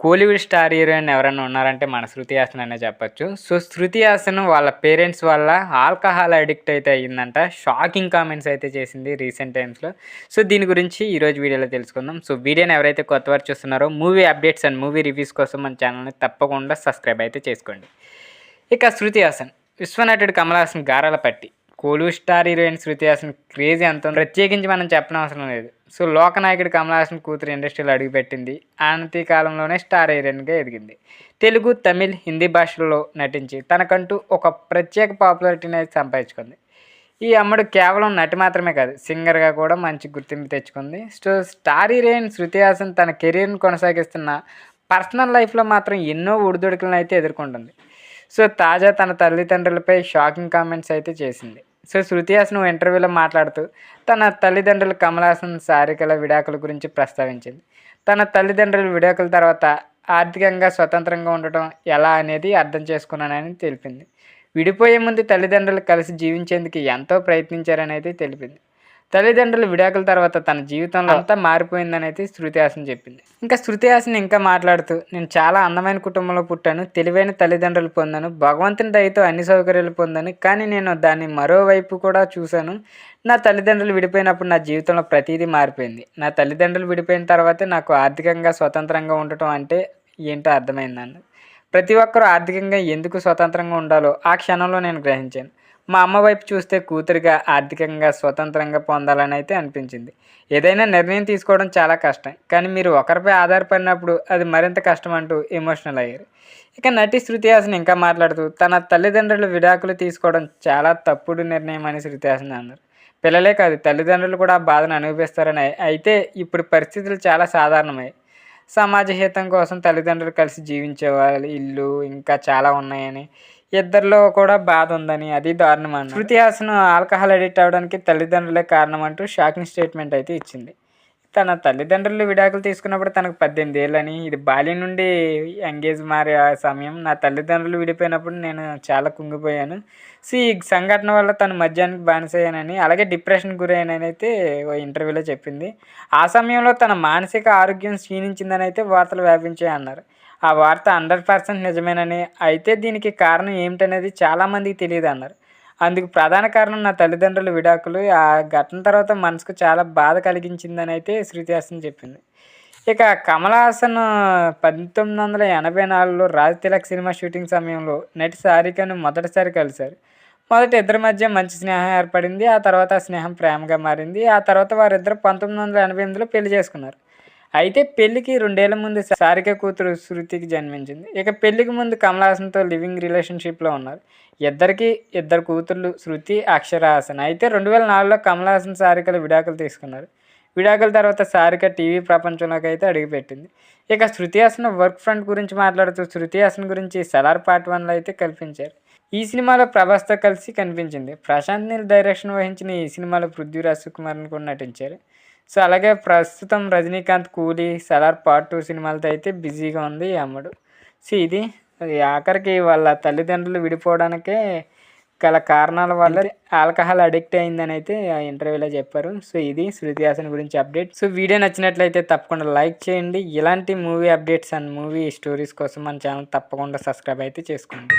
Kollywood star heroine ఎవరైనా ఉన్నారంటే మన శృతి హాసన్ అనే చెప్పొచ్చు. సో, శృతి హాసన్ వాళ్ళ పేరెంట్స్ వల్ల ఆల్కహాల్ అడిక్ట్ అయితే అయ్యిందంట. షాకింగ్ కామెంట్స్ అయితే చేసింది రీసెంట్ టైమ్స్‌లో. సో, దీని గురించి ఈరోజు వీడియోలో తెలుసుకుందాం. సో, వీడియోని ఎవరైతే కొత్తవారు చూస్తున్నారో movie updates and movie reviews కోసం మన ఛానల్‌ని తప్పకుండా సబ్స్క్రైబ్ అయితే చేసుకోండి. ఇక శృతి హాసన్, విశ్వనటుడు కమల్ హాసన్ గారాల పట్టి. Kollywood star heroine Shruti Haasan craze ఎంత ఉందో ప్రత్యేకించి మనం చెప్పనవసరం లేదు. సో, లోకనాయకుడు కమల్ హాసన్ కూతురు ఇండస్ట్రీలో అడుగుపెట్టింది. ఆనతి కాలంలోనే స్టార్ హీరోయిన్గా ఎదిగింది. తెలుగు, తమిళ్, హిందీ భాషల్లో నటించి తనకంటూ ఒక ప్రత్యేక పాపులారిటీని అయితే సంపాదించుకుంది. ఈ అమ్మడు కేవలం నటి మాత్రమే కాదు, సింగర్గా కూడా మంచి గుర్తింపు తెచ్చుకుంది. So, star heroine Shruti Haasan తన కెరీర్ని కొనసాగిస్తున్న పర్సనల్ లైఫ్లో మాత్రం ఎన్నో ఒడిదుడుకులను అయితే ఎదుర్కొంటుంది. సో, తాజా తన తల్లిదండ్రులపై షాకింగ్ కామెంట్స్ అయితే చేసింది. సో, శృతి హాసన్ ఇంటర్వ్యూలో మాట్లాడుతూ తన తల్లిదండ్రులు కమల్ హాసన్, సారికల విడాకుల గురించి ప్రస్తావించింది. తన తల్లిదండ్రుల విడాకుల తర్వాత ఆర్థికంగా స్వతంత్రంగా ఉండటం ఎలా అనేది అర్థం చేసుకున్నానని తెలిపింది. విడిపోయే ముందు తల్లిదండ్రులు కలిసి జీవించేందుకు ఎంతో ప్రయత్నించారని అయితే తెలిపింది. తల్లిదండ్రులు విడాకుల తర్వాత తన జీవితంలో అంతా మారిపోయిందని అయితే శృతి హాసన్ చెప్పింది. ఇంకా శృతి హాసన్ ఇంకా మాట్లాడుతూ, నేను చాలా అందమైన కుటుంబంలో పుట్టాను, తెలివైన తల్లిదండ్రులు పొందాను, భగవంతుని దయతో అన్ని సౌకర్యాలు పొందాను. కానీ నేను దాన్ని మరోవైపు కూడా చూశాను. నా తల్లిదండ్రులు విడిపోయినప్పుడు నా జీవితంలో ప్రతిదీ మారిపోయింది. నా తల్లిదండ్రులు విడిపోయిన తర్వాతే నాకు ఆర్థికంగా స్వతంత్రంగా ఉండటం అంటే ఏంటో అర్థమైందన్న. ప్రతి ఒక్కరూ ఆర్థికంగా ఎందుకు స్వతంత్రంగా ఉండాలో ఆ క్షణంలో నేను గ్రహించాను. మా అమ్మ వైపు చూస్తే కూతురిగా ఆర్థికంగా స్వతంత్రంగా పొందాలని అయితే అనిపించింది. ఏదైనా నిర్ణయం తీసుకోవడం చాలా కష్టం, కానీ మీరు ఒకరిపై ఆధారపడినప్పుడు అది మరింత కష్టం అంటూ ఎమోషనల్ అయ్యారు. ఇక నటి శృతి హాసన్ ఇంకా మాట్లాడుతూ తన తల్లిదండ్రులు విడాకులు తీసుకోవడం చాలా తప్పుడు నిర్ణయం అని శృతి హాసన్ అన్నారు. పిల్లలే కాదు, తల్లిదండ్రులు కూడా ఆ బాధను అనుభవిస్తారని. అయితే ఇప్పుడు పరిస్థితులు చాలా సాధారణమయ్యాయి. సమాజ హితం కోసం తల్లిదండ్రులు కలిసి జీవించే వాళ్ళు, ఇల్లు ఇంకా చాలా ఉన్నాయని, ఇద్దరిలో కూడా బాధ ఉందని, అది దారుణం అన్నారు. శృతి హాసన్ ఆల్కహాల్ అడిక్ట్ అవ్వడానికి తల్లిదండ్రులే కారణం అంటూ షాకింగ్ స్టేట్మెంట్ అయితే ఇచ్చింది. తన తల్లిదండ్రులు విడాకులు తీసుకున్నప్పుడు తనకు 18 ఏళ్ళని, ఇది బాల్యం నుండి ఎంగేజ్ మారే సమయం. నా తల్లిదండ్రులు విడిపోయినప్పుడు నేను చాలా కుంగిపోయాను. సో, ఈ సంఘటన వల్ల తను మద్యానికి బానిసయ్యానని, అలాగే డిప్రెషన్కి గురయ్యానని అయితే ఓ ఇంటర్వ్యూలో చెప్పింది. ఆ సమయంలో తన మానసిక ఆరోగ్యం క్షీణించిందని అయితే వార్తలు వ్యాపించాయన్నారు. ఆ వార్త 100% నిజమేనని, అయితే దీనికి కారణం ఏమిటనేది చాలామందికి తెలియదు అన్నారు. అందుకు ప్రధాన కారణం నా తల్లిదండ్రుల విడాకులు. ఆ ఘటన తర్వాత మనసుకు చాలా బాధ కలిగించిందని అయితే శృతి హాసన్ చెప్పింది. ఇక కమల్ హాసన్ 1984లో రాజ్ తిలక్ సినిమా షూటింగ్ సమయంలో నటి సారికను మొదటిసారి కలిశారు. మొదట ఇద్దరి మధ్య మంచి స్నేహం ఏర్పడింది. ఆ తర్వాత ఆ స్నేహం ప్రేమగా మారింది. ఆ తర్వాత వారిద్దరు 1988లో పెళ్లి చేసుకున్నారు. అయితే పెళ్లికి 2 ఏళ్ల ముందు సారిక కూతురు శృతికి జన్మించింది. ఇక పెళ్లికి ముందు కమల్ హాసన్తో లివింగ్ రిలేషన్షిప్లో ఉన్నారు. ఇద్దరికి 2 కూతుర్లు, శృతి, అక్షర హాసన్. అయితే 2004లో కమల్ హాసన్, సారికలు విడాకులు తీసుకున్నారు. విడాకుల తర్వాత సారిక టీవీ ప్రపంచంలోకి అయితే అడుగుపెట్టింది. ఇక శృతి హాసన్ వర్క్ ఫ్రంట్ గురించి మాట్లాడుతూ శృతి హాసన్ గురించి సలార్ పార్ట్ 1లో అయితే కల్పించారు. ఈ సినిమాలో ప్రభాస్తో కలిసి కనిపించింది. ప్రశాంత్ నీల్ డైరెక్షన్ వహించిన ఈ సినిమాలో పృథ్వీరాజ్, సుకుమారన్ కూడా నటించారు. సో, అలాగే ప్రస్తుతం రజనీకాంత్ కూలీ, సలార్ పార్ట్ 2 సినిమాలతో అయితే బిజీగా ఉంది ఈ అమ్మడు. సో, ఇది ఆఖరికి వాళ్ళ తల్లిదండ్రులు విడిపోవడానికే గల కారణాల వల్ల ఆల్కహాల్ అడిక్ట్ అయిందని అయితే ఆ ఇంటర్వ్యూలో చెప్పారు. సో, ఇది శృతి హాసన్ గురించి అప్డేట్. సో, వీడియో నచ్చినట్లయితే తప్పకుండా లైక్ చేయండి. ఇలాంటి movie updates and movie stories కోసం మన ఛానల్ తప్పకుండా సబ్స్క్రైబ్ అయితే చేసుకోండి.